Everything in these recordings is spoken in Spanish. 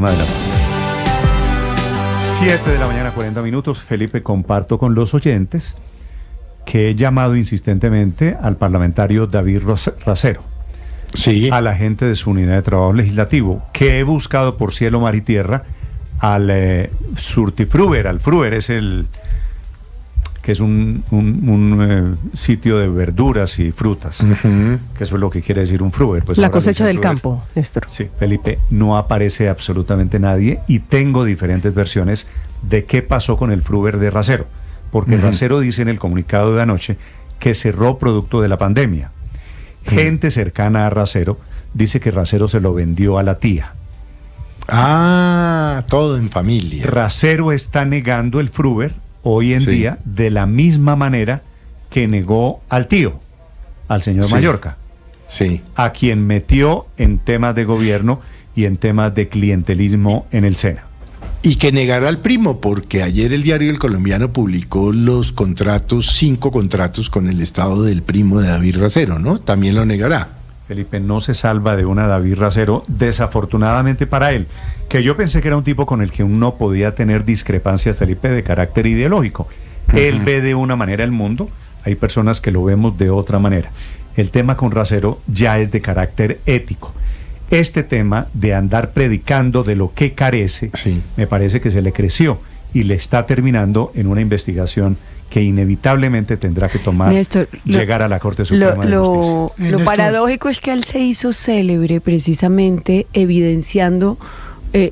Adelante. 7 de la mañana, 40 minutos. Felipe, comparto con los oyentes que he llamado insistentemente al parlamentario David Racero, sí, a la gente de su unidad de trabajo legislativo, que he buscado por cielo, mar y tierra al Surtifruber. Al Fruber es que es un sitio de verduras y frutas, que eso es lo que quiere decir un Fruber. Pues la cosecha del campo, Néstor. Sí, Felipe, no aparece absolutamente nadie y tengo diferentes versiones de qué pasó con el Fruber de Racero, porque Racero dice en el comunicado de anoche que cerró producto de la pandemia. Gente cercana a Racero dice que Racero se lo vendió a la tía. Ah, todo en familia. Racero está negando el Fruber hoy en día de la misma manera que negó al tío, al señor Mallorca, a quien metió en temas de gobierno y en temas de clientelismo en el SENA. Y que negará al primo, porque ayer el diario El Colombiano publicó los contratos, 5 contratos con el estado del primo de David Racero, ¿no? También lo negará. Felipe, no se salva de una David Racero, desafortunadamente para él, que yo pensé que era un tipo con el que uno podía tener discrepancias, Felipe, de carácter ideológico. Él ve de una manera el mundo, hay personas que lo vemos de otra manera. El tema con Racero ya es de carácter ético. Este tema de andar predicando de lo que carece, me parece que se le creció y le está terminando en una investigación que inevitablemente tendrá que tomar, Néstor, llegar a la Corte Suprema de Justicia. Lo paradójico es que él se hizo célebre precisamente evidenciando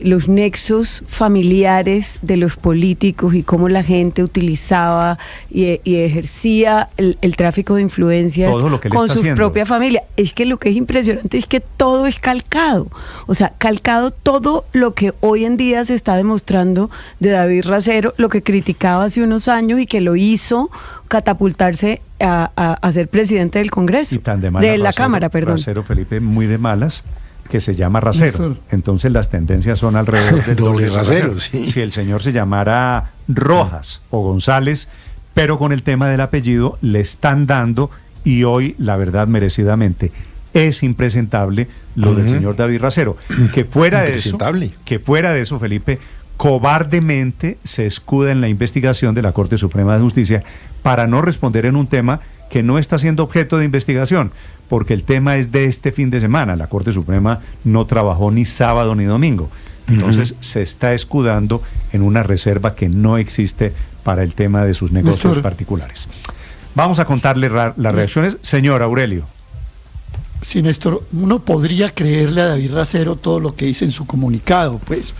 los nexos familiares de los políticos y cómo la gente utilizaba y ejercía el tráfico de influencias con sus propias familias. Es que lo que es impresionante es que todo es calcado, o sea, calcado todo lo que hoy en día se está demostrando de David Racero, lo que criticaba hace unos años y que lo hizo catapultarse a ser presidente del Congreso, y tan de malas, de la Cámara, perdón. Racero, Felipe, muy de malas, que se llama Racero. Entonces las tendencias son alrededor del doble Racero. Si el señor se llamara Rojas o González, pero con el tema del apellido le están dando, y hoy, la verdad, merecidamente, es impresentable lo del señor David Racero. Que fuera de eso, Felipe, cobardemente se escuda en la investigación de la Corte Suprema de Justicia para no responder en un tema que no está siendo objeto de investigación, porque el tema es de este fin de semana. La Corte Suprema no trabajó ni sábado ni domingo. Entonces se está escudando en una reserva que no existe para el tema de sus negocios particulares. Vamos a contarle las reacciones. Señor Aurelio. Sí, Néstor, uno podría creerle a David Racero todo lo que dice en su comunicado, pues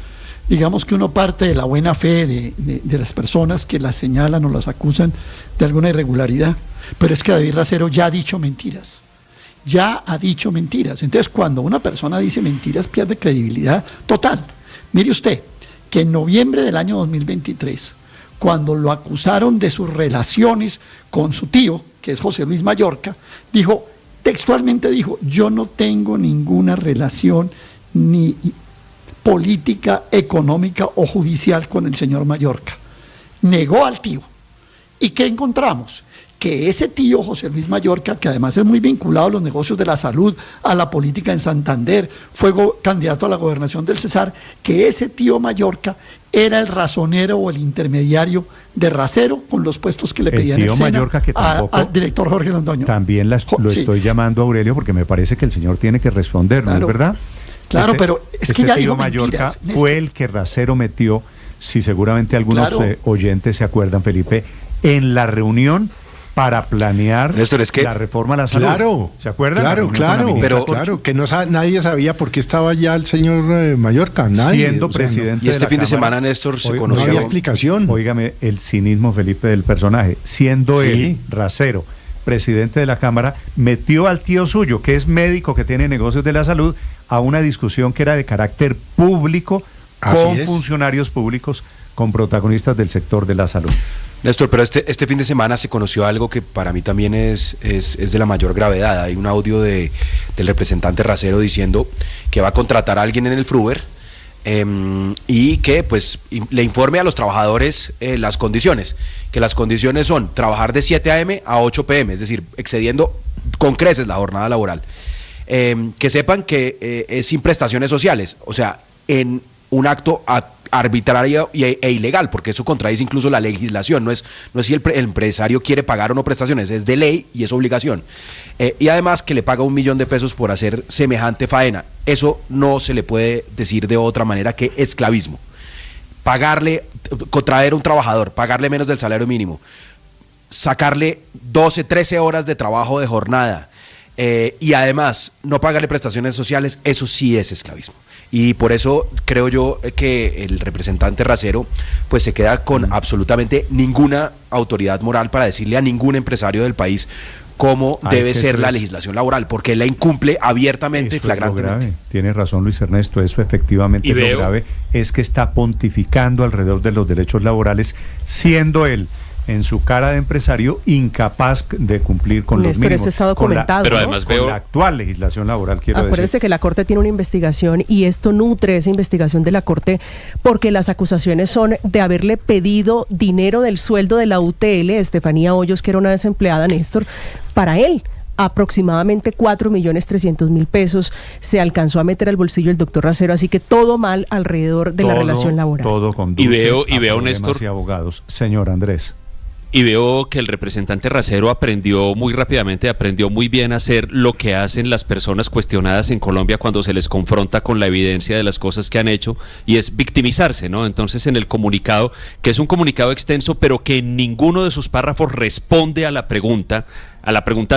digamos que uno parte de la buena fe de las personas que las señalan o las acusan de alguna irregularidad, pero es que David Racero ya ha dicho mentiras. Entonces, cuando una persona dice mentiras, pierde credibilidad total. Mire usted, que en noviembre del año 2023, cuando lo acusaron de sus relaciones con su tío, que es José Luis Mallorca, textualmente dijo, yo no tengo ninguna relación ni política, económica o judicial con el señor Mallorca. Negó al tío. ¿Y qué encontramos? Que ese tío, José Luis Mallorca, que además es muy vinculado a los negocios de la salud, a la política en Santander, fue candidato a la gobernación del Cesar, que ese tío Mallorca era el razonero o el intermediario de Racero con los puestos que le pedían el SENA Mallorca, que al director Jorge Londoño. También lo estoy llamando a Aurelio porque me parece que el señor tiene que responder, ¿no es verdad? Claro, pero es que ya dijo Mallorca mentiras, fue el que Racero metió, si seguramente algunos oyentes se acuerdan, Felipe, en la reunión para planear Néstor, la reforma a la salud. Claro, ¿se acuerdan? Claro, que nadie sabía por qué estaba ya el señor Mallorca, nadie. Siendo presidente y este fin de Cámara, semana, Néstor, se conoció. No había explicación. Óigame el cinismo, Felipe, del personaje. Siendo él, Racero, presidente de la Cámara, metió al tío suyo, que es médico, que tiene negocios de la salud, a una discusión que era de carácter público, con funcionarios públicos, con protagonistas del sector de la salud. Néstor, pero este fin de semana se conoció algo que para mí también es de la mayor gravedad. Hay un audio del representante Racero diciendo que va a contratar a alguien en el Fruber y que pues le informe a los trabajadores las condiciones, que las condiciones son trabajar de 7 a.m. a 8 p.m., es decir, excediendo con creces la jornada laboral. Que sepan que es sin prestaciones sociales, o sea, en un acto arbitrario e ilegal, porque eso contradice incluso la legislación. No es si el empresario quiere pagar o no prestaciones, es de ley y es obligación. Y además que le paga $1 millón por hacer semejante faena. Eso no se le puede decir de otra manera que esclavismo. Contraer a un trabajador, pagarle menos del salario mínimo, sacarle 12, 13 horas de trabajo de jornada, y además no pagarle prestaciones sociales, eso sí es esclavismo. Y por eso creo yo que el representante Racero pues se queda con absolutamente ninguna autoridad moral para decirle a ningún empresario del país cómo debe ser la legislación laboral, porque él la incumple abiertamente y flagrantemente. Tiene razón Luis Ernesto, eso efectivamente es lo grave, es que está pontificando alrededor de los derechos laborales, siendo él en su cara de empresario incapaz de cumplir con los mínimos. Eso está documentado, pero además con la actual legislación laboral, quiero decir. Acuérdese que la Corte tiene una investigación y esto nutre esa investigación de la Corte porque las acusaciones son de haberle pedido dinero del sueldo de la UTL, Estefanía Hoyos, que era una desempleada, Néstor, para él. Aproximadamente 4.300.000 pesos se alcanzó a meter al bolsillo el doctor Racero, así que todo mal alrededor de la relación laboral. Todo conduce y veo Néstor, y abogados. Señor Andrés. Y veo que el representante Racero aprendió muy rápidamente, aprendió muy bien a hacer lo que hacen las personas cuestionadas en Colombia cuando se les confronta con la evidencia de las cosas que han hecho, y es victimizarse, ¿no? Entonces en el comunicado, que es un comunicado extenso, pero que en ninguno de sus párrafos responde a la pregunta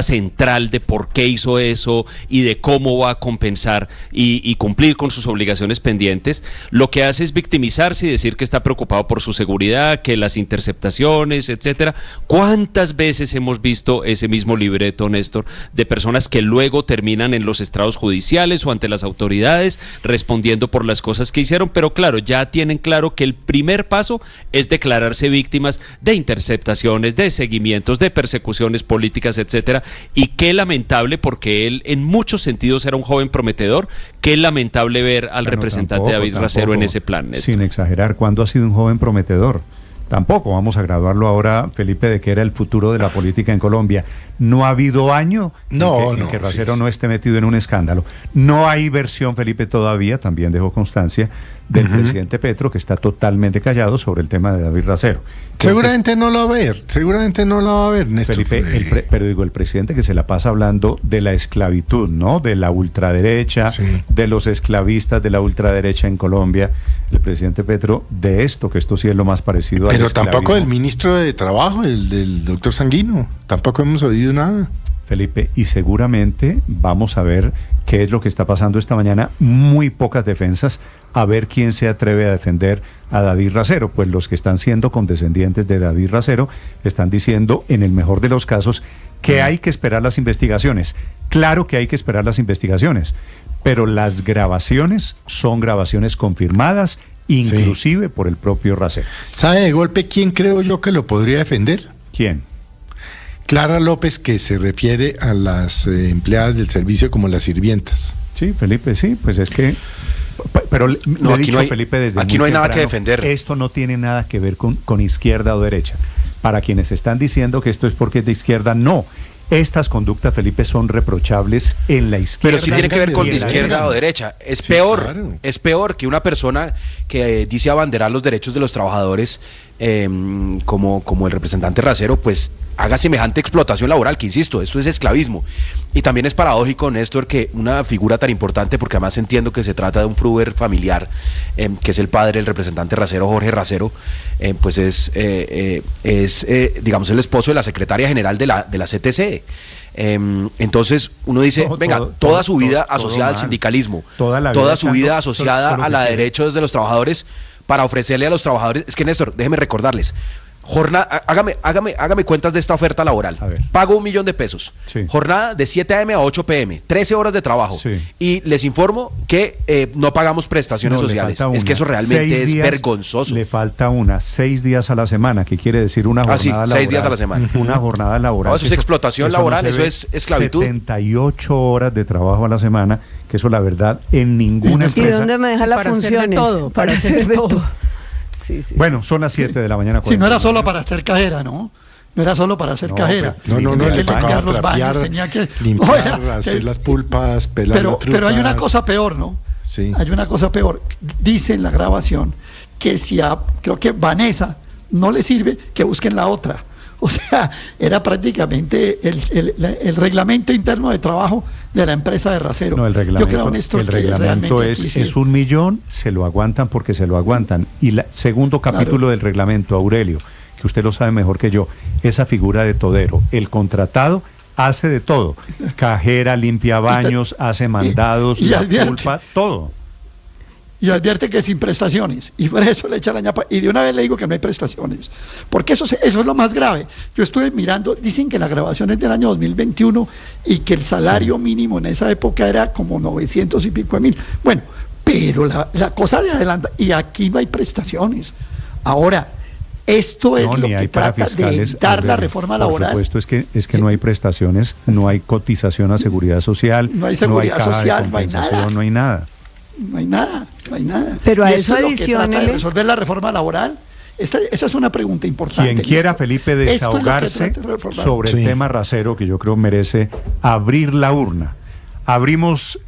central de por qué hizo eso y de cómo va a compensar y cumplir con sus obligaciones pendientes, lo que hace es victimizarse y decir que está preocupado por su seguridad, que las interceptaciones, etcétera. ¿Cuántas veces hemos visto ese mismo libreto, Néstor, de personas que luego terminan en los estrados judiciales o ante las autoridades respondiendo por las cosas que hicieron? Pero claro, ya tienen claro que el primer paso es declararse víctimas de interceptaciones, de seguimientos, de persecuciones políticas, etcétera, y qué lamentable, porque él en muchos sentidos era un joven prometedor, qué lamentable ver al representante David Racero en ese plan, Néstor. Sin exagerar, ¿cuándo ha sido un joven prometedor? Tampoco vamos a graduarlo ahora, Felipe, de que era el futuro de la política en Colombia. No ha habido año en que Racero no esté metido en un escándalo. No hay versión, Felipe, todavía, también dejó constancia, del presidente Petro, que está totalmente callado sobre el tema de David Racero. Seguramente no lo va a ver, Néstor. Felipe, pero digo, el presidente que se la pasa hablando de la esclavitud, ¿no? De la ultraderecha, de los esclavistas de la ultraderecha en Colombia, el presidente Petro, de esto, que esto sí es lo más parecido a... Pero tampoco el ministro de Trabajo, el del doctor Sanguino, tampoco hemos oído nada. Felipe, y seguramente vamos a ver qué es lo que está pasando esta mañana, muy pocas defensas, a ver quién se atreve a defender a David Racero. Pues los que están siendo condescendientes de David Racero están diciendo, en el mejor de los casos, que hay que esperar las investigaciones. Claro que hay que esperar las investigaciones, pero las grabaciones son grabaciones confirmadas, inclusive por el propio Racero. ¿Sabe de golpe quién creo yo que lo podría defender? ¿Quién? Clara López, que se refiere a las empleadas del servicio como las sirvientas. Sí, Felipe, sí, pues es que... Pero no, aquí, Felipe, desde aquí no hay nada que defender. Esto no tiene nada que ver con izquierda o derecha. Para quienes están diciendo que esto es porque es de izquierda, no. Estas conductas, Felipe, son reprochables en la izquierda. Pero sí tiene que ver con de izquierda o derecha. Es peor, claro. Es peor que una persona que dice abanderar los derechos de los trabajadores, como el representante Racero, pues haga semejante explotación laboral, que insisto, esto es esclavismo. Y también es paradójico, Néstor, que una figura tan importante, porque además entiendo que se trata de un Fruber familiar, que es el padre del representante Racero, Jorge Racero, pues es digamos, el esposo de la secretaria general de la CTC. Entonces uno dice, toda su vida asociada al sindicalismo, toda su vida asociada a la derechos de los trabajadores, para ofrecerle a los trabajadores. Es que, Néstor, déjeme recordarles, hágame cuentas de esta oferta laboral. Pago $1 millón. Sí. Jornada de 7 a.m. a 8 p.m., 13 horas de trabajo. Sí. Y les informo que no pagamos prestaciones sociales. Es que eso realmente es vergonzoso. Le falta 6 días a la semana, que quiere decir una jornada laboral. 6 días a la semana. Una jornada laboral. No, eso es explotación laboral, eso es esclavitud. 78 horas de trabajo a la semana, que eso la verdad en ninguna empresa. ¿Y dónde me deja las funciones? Para hacer de todo. Sí, bueno, son las 7 de la mañana. Sí, no era solo para hacer cajera, ¿no? No era solo para hacer cajera. Tenía que limpiar los baños, tenía que limpiar, hacer las pulpas, pelar las frutas. Pero hay una cosa peor, ¿no? Sí. Hay una cosa peor. Dice en la grabación que si creo que Vanessa no le sirve, que busquen la otra. O sea, era prácticamente el reglamento interno de trabajo de la empresa de Rasero. No, el reglamento, yo creo, Néstor, el que reglamento es 1.000.000, se lo aguantan porque se lo aguantan. Y el segundo capítulo del reglamento, Aurelio, que usted lo sabe mejor que yo, esa figura de todero, el contratado hace de todo, cajera, limpia baños, hace mandados, la culpa, todo. Y advierte que sin prestaciones, y por eso le echa la ñapa, y de una vez le digo que no hay prestaciones, porque eso es lo más grave. Yo estuve mirando, dicen que la grabación es del año 2021 y que el salario mínimo en esa época era como 900 y pico de mil. Bueno, pero la cosa de adelante, y aquí no hay prestaciones. Ahora, esto es lo que trata de evitar la reforma laboral. Por supuesto, es que no hay prestaciones, no hay cotización a seguridad social, no hay seguridad social, no hay nada. No hay nada. Pero a y eso esto es lo que trata de adicionale resolver la reforma laboral. Esa es una pregunta importante. Quien quiera, Felipe, desahogarse sobre el tema Rasero, que yo creo merece abrir la urna. Abrimos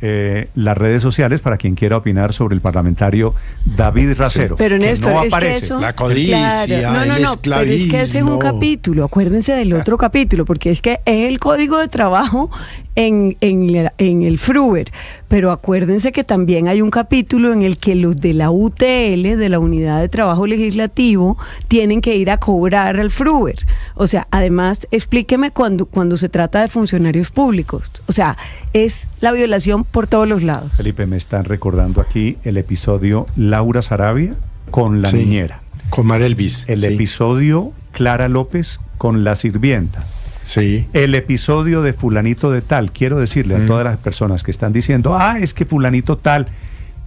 las redes sociales para quien quiera opinar sobre el parlamentario David Rasero. Pero Néstor, no es aparece. que eso, la codicia, claro, el esclavismo. Pero es que ese es un capítulo, acuérdense del otro capítulo, porque es que es el código de trabajo en el FRUBER, pero acuérdense que también hay un capítulo en el que los de la UTL, de la Unidad de Trabajo Legislativo, tienen que ir a cobrar al FRUBER. O sea, además, explíqueme cuando se trata de funcionarios públicos. O sea, es la violación por todos los lados. Felipe, me están recordando aquí el episodio Laura Sarabia con la niñera. Con Marelvis. El episodio Clara López con la sirvienta. Sí. El episodio de fulanito de tal. Quiero decirle a todas las personas que están diciendo, es que fulanito tal,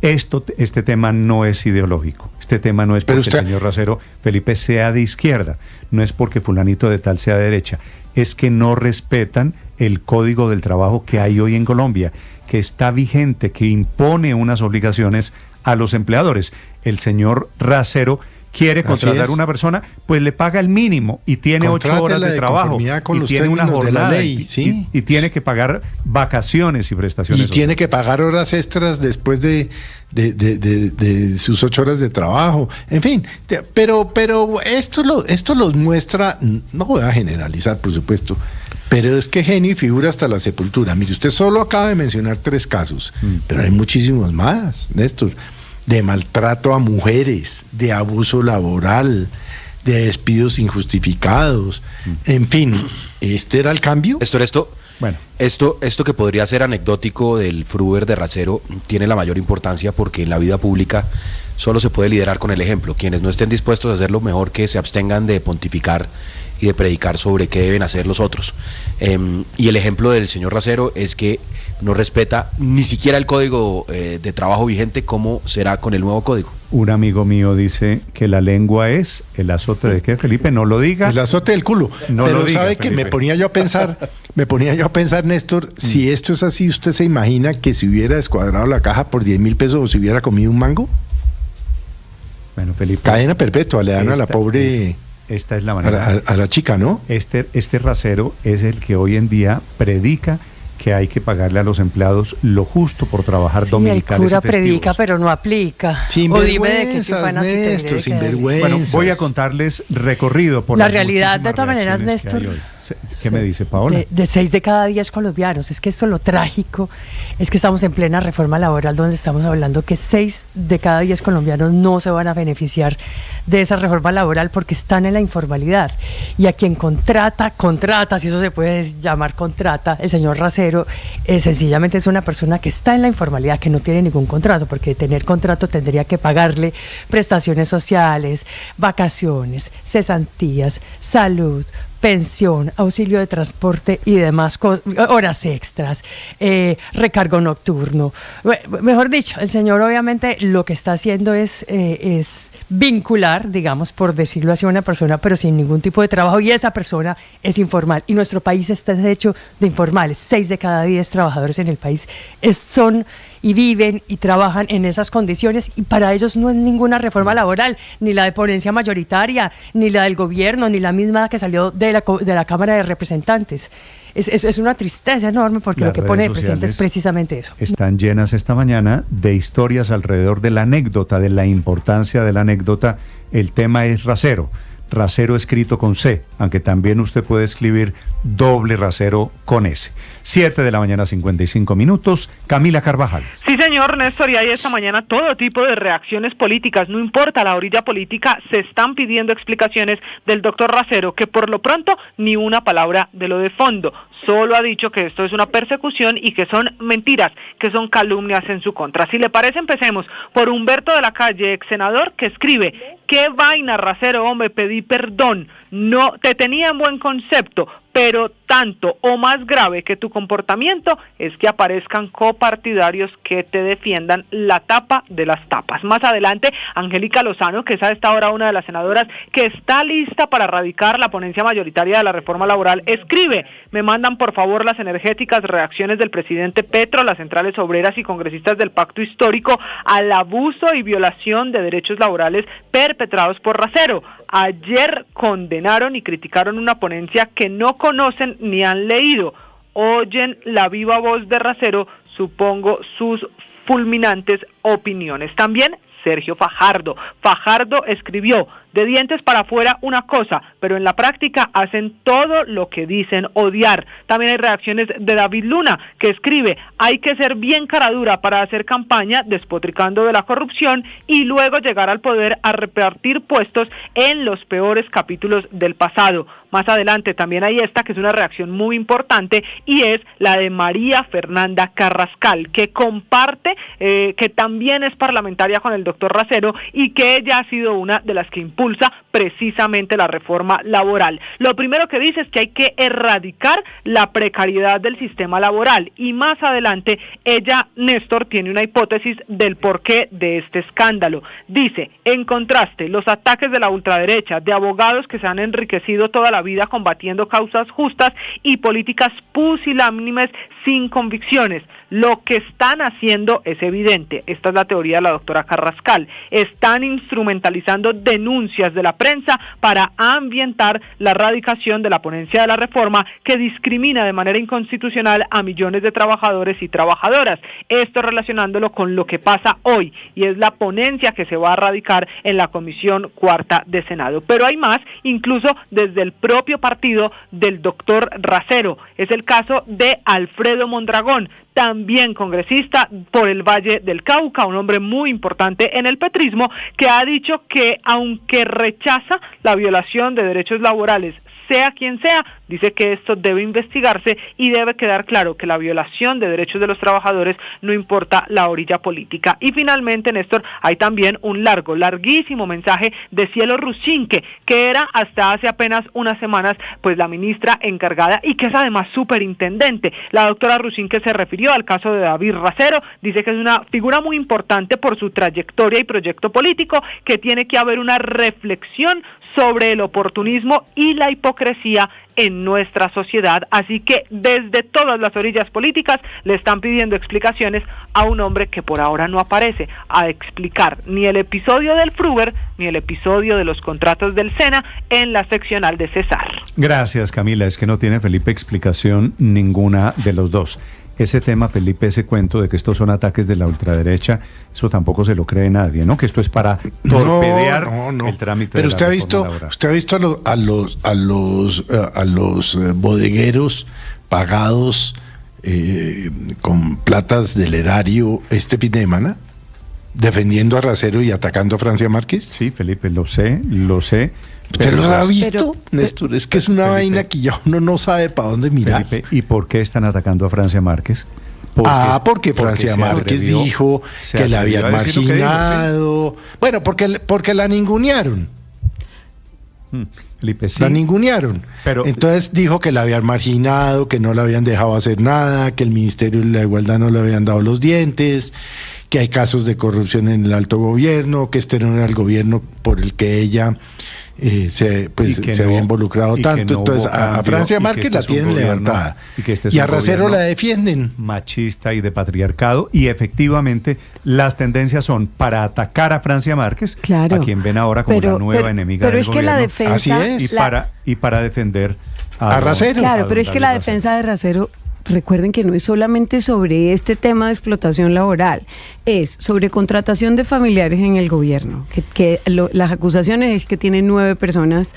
este tema no es ideológico. Este tema no es porque el señor Rasero, Felipe, sea de izquierda. No es porque fulanito de tal sea de derecha. Es que no respetan el código del trabajo que hay hoy en Colombia, que está vigente, que impone unas obligaciones a los empleadores. El señor Rasero quiere contratar a una persona, pues le paga el mínimo y tiene 8 horas de trabajo y tiene una jornada ley, y tiene que pagar vacaciones y prestaciones. Y tiene que pagar horas extras después de sus 8 horas de trabajo. En fin, pero esto los muestra, no voy a generalizar, por supuesto, pero es que genio figura hasta la sepultura. Mire, usted solo acaba de mencionar 3 casos, pero hay muchísimos más, Néstor. De maltrato a mujeres, de abuso laboral, de despidos injustificados, en fin, ¿este era el cambio? Esto que podría ser anecdótico del FRUBER de Rasero tiene la mayor importancia porque en la vida pública solo se puede liderar con el ejemplo. Quienes no estén dispuestos a hacerlo, mejor que se abstengan de pontificar y de predicar sobre qué deben hacer los otros. Y el ejemplo del señor Rasero es que no respeta ni siquiera el código de trabajo vigente. ¿Cómo será con el nuevo código? Un amigo mío dice que la lengua es el azote de qué, Felipe, no lo diga. El azote del culo. No pero lo diga, sabe Felipe. Que me ponía yo a pensar, Néstor, si esto es así, ¿usted se imagina que si hubiera descuadrado la caja por 10.000 pesos o si hubiera comido un mango? Bueno, Felipe. Cadena perpetua, le dan a la pobre... Esta es la manera. A la chica, ¿no? Este Rasero es el que hoy en día predica que hay que pagarle a los empleados lo justo por trabajar dominicales y el cura festivos. predica, pero no aplica. O dime de qué Néstor, sinvergüenzas. Bueno, voy a contarles recorrido por la realidad, de todas maneras, Néstor. ¿Qué me dice Paola? De 6 de cada 10 colombianos. Es que esto lo trágico es que estamos en plena reforma laboral donde estamos hablando que 6 de cada 10 colombianos no se van a beneficiar de esa reforma laboral porque están en la informalidad. Y a quien contrata, si eso se puede llamar contrata, el señor Rasero, sencillamente es una persona que está en la informalidad, que no tiene ningún contrato, porque de tener contrato tendría que pagarle prestaciones sociales, vacaciones, cesantías, salud, pensión, auxilio de transporte y demás horas extras, recargo nocturno. Mejor dicho, el señor obviamente lo que está haciendo es vincular, digamos, por decirlo así, a una persona, pero sin ningún tipo de trabajo, y esa persona es informal. Y nuestro país está hecho de informales. 6 de cada 10 trabajadores en el país son y viven y trabajan en esas condiciones, y para ellos no es ninguna reforma laboral, ni la de ponencia mayoritaria, ni la del gobierno, ni la misma que salió de la Cámara de Representantes. Es una tristeza enorme, porque lo que pone el presidente es precisamente eso. Están llenas esta mañana de historias alrededor de la anécdota, de la importancia de la anécdota. El tema es Racero. Racero escrito con C, aunque también usted puede escribir doble Racero con S. 7:55 a.m. Camila Carvajal. Sí, señor Néstor, y hay esta mañana todo tipo de reacciones políticas, no importa la orilla política, se están pidiendo explicaciones del doctor Racero, que por lo pronto ni una palabra de lo de fondo, solo ha dicho que esto es una persecución y que son mentiras, que son calumnias en su contra. Si le parece, empecemos por Humberto de la Calle, ex senador, que escribe: ¿qué vaina, Racero, hombre? Pedí perdón, no te tenía en buen concepto, pero tanto o más grave que tu comportamiento es que aparezcan copartidarios que te defiendan la tapa de las tapas. Más adelante, Angélica Lozano, que es a esta hora una de las senadoras que está lista para radicar la ponencia mayoritaria de la reforma laboral, escribe: me mandan por favor las energéticas reacciones del presidente Petro, las centrales obreras y congresistas del pacto histórico al abuso y violación de derechos laborales perpetrados por Racero. Ayer condenaron y criticaron una ponencia que no conocen ni han leído. Oyen la viva voz de Racero, supongo, sus fulminantes opiniones. También Sergio Fajardo. Fajardo escribió: de dientes para afuera una cosa, pero en la práctica hacen todo lo que dicen odiar. También hay reacciones de David Luna, que escribe: hay que ser bien caradura para hacer campaña despotricando de la corrupción y luego llegar al poder a repartir puestos en los peores capítulos del pasado. Más adelante también hay esta, que es una reacción muy importante, y es la de María Fernanda Carrascal, que comparte, que también es parlamentaria con el doctor Racero, y que ella ha sido una de las que impulsa precisamente la reforma laboral. Lo primero que dice es que hay que erradicar la precariedad del sistema laboral, y más adelante ella, Néstor, tiene una hipótesis del porqué de este escándalo. Dice: en contraste, los ataques de la ultraderecha, de abogados que se han enriquecido toda la vida combatiendo causas justas y políticas pusilánimes sin convicciones. Lo que están haciendo es evidente. Esta es la teoría de la doctora Carrascal. Están instrumentalizando denuncias de la prensa para ambientar la radicación de la ponencia de la reforma, que discrimina de manera inconstitucional a millones de trabajadores y trabajadoras. Esto relacionándolo con lo que pasa hoy, y es la ponencia que se va a radicar en la Comisión Cuarta de Senado. Pero hay más, incluso desde el propio partido del doctor Racero. Es el caso de Alfredo Mondragón, también congresista por el Valle del Cauca, un hombre muy importante en el petrismo, que ha dicho que aunque rechaza la violación de derechos laborales, sea quien sea, dice que esto debe investigarse y debe quedar claro que la violación de derechos de los trabajadores no importa la orilla política. Y finalmente, Néstor, hay también un larguísimo mensaje de Cielo Rusinque, que era hasta hace apenas unas semanas pues la ministra encargada y que es además superintendente. La doctora Rusinque se refirió al caso de David Racero, dice que es una figura muy importante por su trayectoria y proyecto político, que tiene que haber una reflexión sobre el oportunismo y la hipocresía en nuestra sociedad. Así que desde todas las orillas políticas le están pidiendo explicaciones a un hombre que por ahora no aparece a explicar ni el episodio del Fruber ni el episodio de los contratos del SENA en la seccional de Cesar. Gracias, Camila. Es que no tiene, Felipe, explicación ninguna de los dos. Ese tema, Felipe, ese cuento de que estos son ataques de la ultraderecha, eso tampoco se lo cree nadie, ¿no? Que esto es para torpedear el trámite. Pero de la usted ha visto a los bodegueros pagados con platas del erario este fin de semana, defendiendo a Racero y atacando a Francia Márquez. Sí, Felipe, lo sé. ¿Usted lo ha visto, Néstor? Es que es una vaina que ya uno no sabe para dónde mirar. Felipe, ¿y por qué están atacando a Francia Márquez? Porque Francia Márquez dijo que la habían marginado. ¿Sí? Bueno, porque la ningunearon. Felipe, sí. La ningunearon. Pero entonces dijo que la habían marginado, que no la habían dejado hacer nada, que el Ministerio de la Igualdad no le habían dado los dientes, que hay casos de corrupción en el alto gobierno, que este no era el gobierno por el que ella se había involucrado tanto. Entonces a Francia Márquez la tienen levantada y a Racero la defienden. Machista y de patriarcado, y efectivamente las tendencias son para atacar a Francia Márquez, a quien ven ahora como la nueva enemiga del gobierno. La defensa, así es. Y para defender a Racero. Claro, pero es que la defensa de Racero, recuerden que no es solamente sobre este tema de explotación laboral, es sobre contratación de familiares en el gobierno, las acusaciones es que tiene 9 personas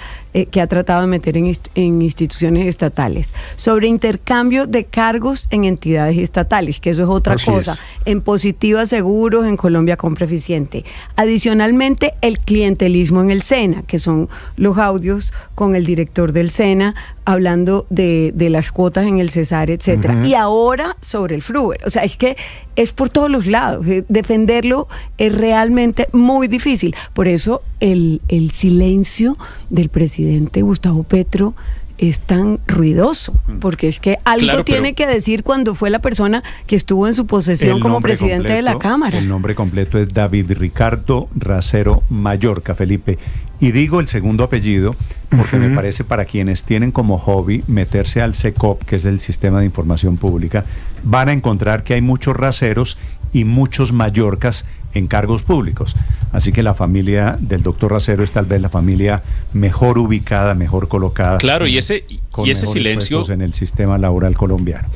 que ha tratado de meter en instituciones estatales, sobre intercambio de cargos en entidades estatales, que eso es otra cosa, en Positiva Seguros, en Colombia Compra Eficiente. Adicionalmente, el clientelismo en el SENA, que son los audios con el director del SENA hablando de las cuotas en el Cesar, etcétera. Y ahora sobre el Fruber. O sea, es que es por todos los lados. Defenderlo es realmente muy difícil. Por eso el silencio del presidente Gustavo Petro es tan ruidoso, porque es que algo tiene que decir cuando fue la persona que estuvo en su posesión como presidente de la Cámara. El nombre completo es David Ricardo Racero Mallorca, Felipe. Y digo el segundo apellido porque me parece, para quienes tienen como hobby meterse al SECOP, que es el Sistema de Información Pública, van a encontrar que hay muchos Raceros y muchos Mallorcas en cargos públicos. Así que la familia del doctor Racero es tal vez la familia mejor ubicada, mejor colocada. Claro, y ese silencio en el sistema laboral colombiano.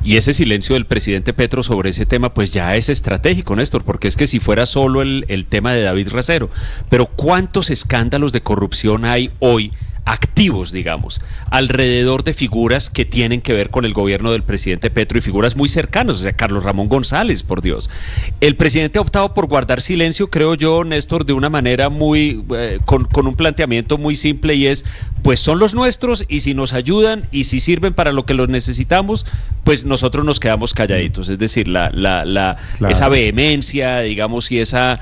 Y ese silencio del presidente Petro sobre ese tema pues ya es estratégico, Néstor, porque es que si fuera solo el tema de David Racero, pero ¿cuántos escándalos de corrupción hay hoy activos, digamos, alrededor de figuras que tienen que ver con el gobierno del presidente Petro y figuras muy cercanas? O sea, Carlos Ramón González, por Dios. El presidente ha optado por guardar silencio, creo yo, Néstor, de una manera muy, con un planteamiento muy simple, y es, pues son los nuestros, y si nos ayudan y si sirven para lo que los necesitamos, pues nosotros nos quedamos calladitos. Es decir, esa vehemencia, digamos, y esa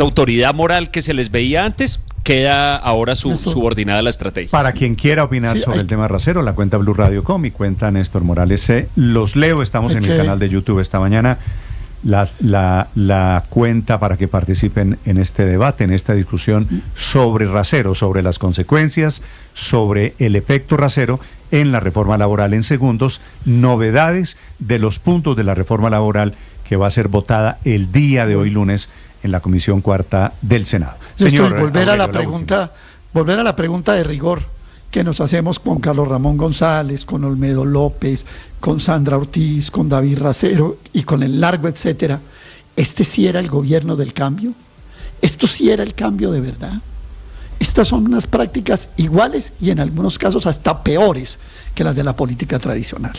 autoridad moral que se les veía antes, queda ahora subordinada a la estrategia. Para quien quiera opinar sobre el tema Racero, la cuenta Blue Radio Com y cuenta Néstor Morales C. Los leo, estamos en el canal de YouTube esta mañana. La cuenta para que participen en este debate, en esta discusión sobre Racero, sobre las consecuencias, sobre el efecto Racero en la reforma laboral. En segundos, novedades de los puntos de la reforma laboral que va a ser votada el día de hoy lunes en la Comisión Cuarta del Senado. Señor, volver a la pregunta de rigor que nos hacemos con Carlos Ramón González, con Olmedo López, con Sandra Ortiz, con David Racero y con el largo etcétera. ¿Este sí era el gobierno del cambio? ¿Esto sí era el cambio de verdad? Estas son unas prácticas iguales y en algunos casos hasta peores que las de la política tradicional.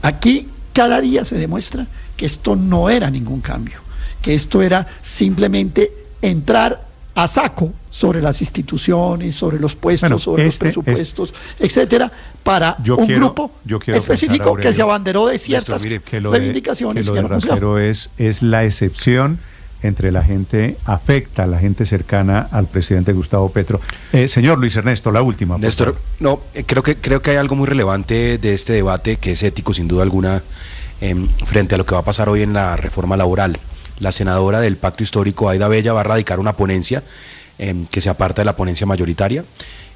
Aquí cada día se demuestra que esto no era ningún cambio, que esto era simplemente entrar a saco sobre las instituciones, sobre los puestos, sobre los presupuestos, etcétera, para un grupo específico que se abanderó de ciertas reivindicaciones. Que lo de Racero es la excepción entre la gente afecta, la gente cercana al presidente Gustavo Petro. Señor Luis Ernesto, la última. Néstor, creo que hay algo muy relevante de este debate que es ético, sin duda alguna, frente a lo que va a pasar hoy en la reforma laboral. La senadora del Pacto Histórico, Aida Bella, va a radicar una ponencia que se aparta de la ponencia mayoritaria,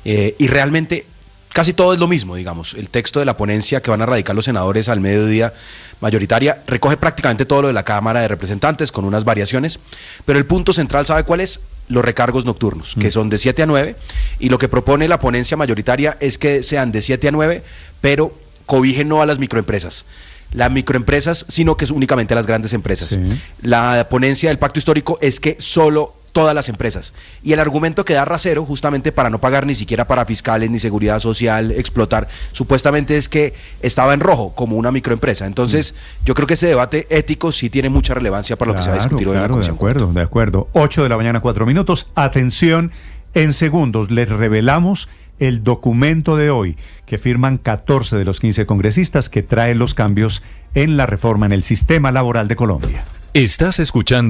y realmente casi todo es lo mismo, digamos. El texto de la ponencia que van a radicar los senadores al mediodía mayoritaria recoge prácticamente todo lo de la Cámara de Representantes con unas variaciones, pero el punto central, ¿sabe cuál es? Los recargos nocturnos, que son de 7 a 9, y lo que propone la ponencia mayoritaria es que sean de 7 a 9, pero cobijen no a las microempresas. Las microempresas, sino que es únicamente a las grandes empresas. Sí. La ponencia del Pacto Histórico es que solo todas las empresas. Y el argumento que da Racero, justamente para no pagar ni siquiera para fiscales, ni seguridad social, explotar, supuestamente es que estaba en rojo como una microempresa. Entonces, yo creo que ese debate ético sí tiene mucha relevancia para lo que se va a discutir hoy en la Comisión. De acuerdo. 8:00 a.m, 4 minutos. Atención, en segundos les revelamos el documento de hoy que firman 14 de los 15 congresistas que trae los cambios en la reforma en el sistema laboral de Colombia. Estás escuchando